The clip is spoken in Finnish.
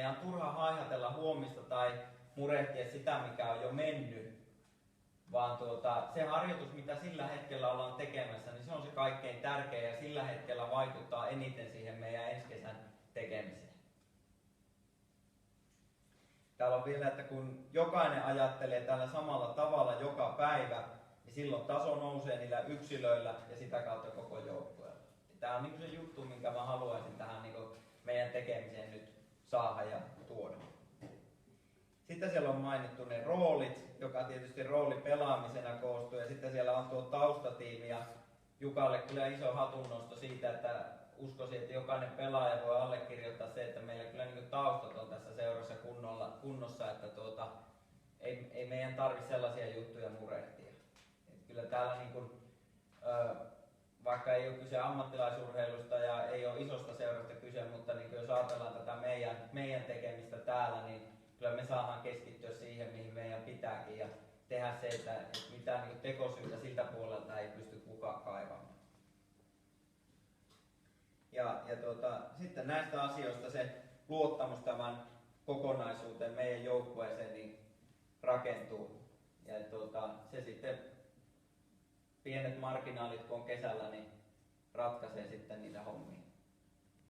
meidän on turha haihatella huomista tai murehtia sitä, mikä on jo mennyt, vaan se harjoitus, mitä sillä hetkellä ollaan tekemässä, niin se on se kaikkein tärkein ja sillä hetkellä vaikuttaa eniten siihen meidän ensi kesän tekemiseen. Täällä on vielä, että kun jokainen ajattelee tällä samalla tavalla joka päivä, niin silloin taso nousee niillä yksilöillä ja sitä kautta koko joukkueella. Tämä on niin se juttu, minkä mä haluaisin tähän niin meidän tekemiseen nyt saada ja tuoda. Sitten siellä on mainittu ne roolit, joka tietysti roolipelaamisena koostuu, ja sitten siellä on tuo taustatiimi, ja Jukalle kyllä iso hatunnosto siitä, että uskoisin, että jokainen pelaaja voi allekirjoittaa se, että meillä kyllä niin taustat on tässä seurassa kunnossa, että ei meidän tarvitse sellaisia juttuja murehtia. Et kyllä täällä niin kuin, vaikka ei ole kyse ammattilaisurheilusta ja ei ole isosta seurasta kyse, mutta niin jos ajatellaan tätä meidän tekemistä täällä, niin kyllä me saadaan keskittyä siihen, mihin meidän pitääkin ja tehdä se, että mitään niin tekosyytä siltä puolelta ei pysty kukaan kaivamaan. Sitten näistä asioista se luottamus tämän kokonaisuuteen meidän joukkueeseen niin rakentuu. Ja se sitten pienet marginaalit kun on kesällä, niin ratkaisee sitten niitä hommia.